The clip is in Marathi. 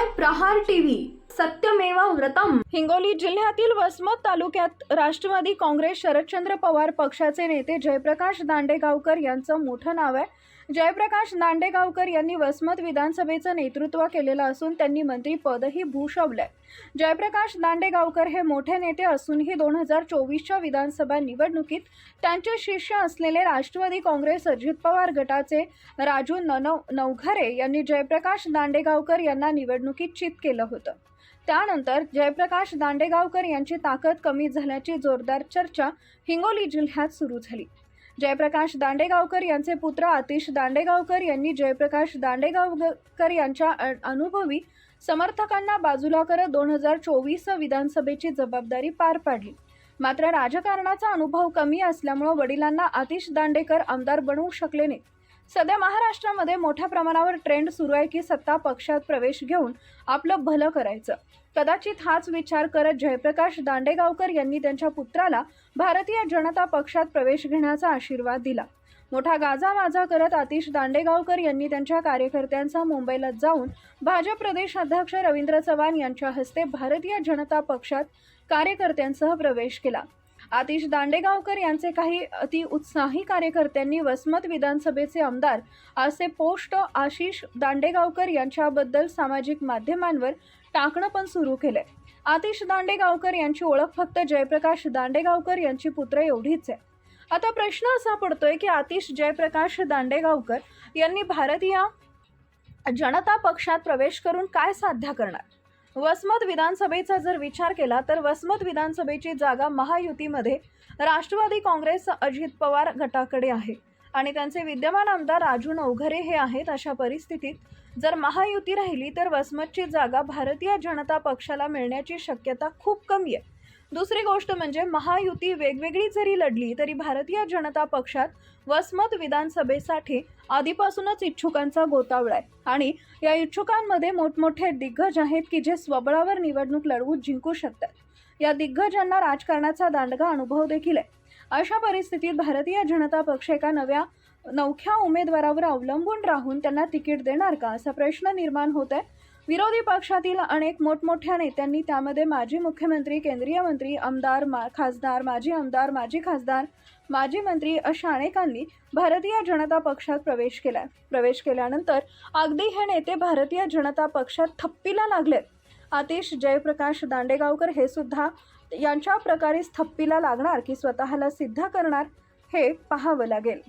पाहताय प्रहार टीव्ही, सत्यमेव व्रतम। हिंगोली जिल्ह्यातील वसमत तालुक्यात राष्ट्रवादी काँग्रेस शरदचंद्र पवार पक्षाचे नेते जयप्रकाश दांडेगावकर यांचं मोठं नाव आहे। जयप्रकाश दांडेगावकर यांनी वसमत विधानसभेचं नेतृत्व केलेलं असून त्यांनी मंत्रीपदही भूषवलंय। जयप्रकाश दांडेगावकर हे मोठे नेते असूनही 2024च्या विधानसभा निवडणुकीत त्यांचे शिष्य असलेले राष्ट्रवादी काँग्रेस अजित पवार गटाचे राजू नवघरे यांनी जयप्रकाश दांडेगावकर यांना निवडणुकीत चित केलं होतं। त्यानंतर जयप्रकाश दांडेगावकर यांची ताकद कमी झाल्याची जोरदार चर्चा हिंगोली जिल्ह्यात सुरू झाली। जयप्रकाश दांडेगावकर यांचे पुत्र आतिश दांडेगावकर यांनी जयप्रकाश दांडेगावकर यांच्या अनुभवी समर्थकांना बाजूला करत 2024 विधानसभेची जबाबदारी पार पाडली। मात्र राजकारणाचा अनुभव कमी असल्यामुळे वडिलांना आतिश दांडेकर आमदार बनवू शकले नाही। सध्या महाराष्ट्रामध्ये मोठ्या प्रमाणावर ट्रेंड सुरू आहे की सत्ता पक्षात प्रवेश घेऊन आपलं भलं करायचं। कदाचित हाच विचार करत जयप्रकाश दांडेगावकर यांनी त्यांच्या पुत्राला भारतीय जनता पक्षात प्रवेश घेण्याचा आशीर्वाद दिला। मोठा गाजावाजा करत आतिश दांडेगावकर यांनी त्यांच्या कार्यकर्त्यांचा मुंबईला जाऊन भाजप प्रदेश अध्यक्ष रवींद्र चव्हाण यांच्या हस्ते भारतीय जनता पक्षात कार्यकर्त्यांसह प्रवेश केला। आतिश दांडेगावकर यांचे काही अतिउत्साही कार्यकर्त्यांनी वसमत विधानसभेचे आमदार असे पोस्ट आशिष दांडेगावकर यांच्याबद्दल सामाजिक माध्यमांवर टाकणं पण सुरू केलंय। आतिश दांडेगावकर यांची ओळख फक्त जयप्रकाश दांडेगावकर यांची पुत्र एवढीच आहे। आता प्रश्न असा पडतोय की आतिश जयप्रकाश दांडेगावकर यांनी भारतीय जनता पक्षात प्रवेश करून काय साध्य करणार। वसमत विधानसभेचा जर विचार केला तर वसमत विधानसभेची जागा महायुतीमध्ये राष्ट्रवादी काँग्रेस अजित पवार गटाकडे आहे आणि त्यांचे विद्यमान आमदार राजू नवघरे हे आहेत। अशा परिस्थितीत जर महायुती राहिली तर वसमतची जागा भारतीय जनता पक्षाला मिळण्याची शक्यता खूप कमी आहे। दुसरी गोष्ट म्हणजे महायुती वेगवेगळी जरी लढली तरी भारतीय जनता पक्षात वसमत विधानसभेसाठी आधीपासूनच इच्छुकांचा गोतावळा आहे आणि या इच्छुकांमध्ये मोठमोठे दिग्गज आहेत की जे स्वबळावर निवडणूक लढवून जिंकू शकतात। या दिग्गजांना राजकारणाचा दांडगा अनुभव देखील आहे। अशा परिस्थितीत भारतीय जनता पक्ष एका नवख्या उमेदवारावर अवलंबून राहून त्यांना तिकीट देणार का असा प्रश्न निर्माण होत आहे। विरोधी पक्षातील अनेक मोठमोठ्या नेत्यांनी त्यामध्ये माजी मुख्यमंत्री, केंद्रीय मंत्री, आमदार, खासदार, माजी आमदार, माजी खासदार, माजी मंत्री अशा अनेकांनी भारतीय जनता पक्षात प्रवेश केल्यानंतर अगदी हे नेते भारतीय जनता पक्षात थप्पीला लागलेत। आतिश जयप्रकाश दांडेगावकर हे सुद्धा यांच्या प्रकारेच थप्पीला लागणार की स्वतःला सिद्ध करणार हे पाहावं लागेल।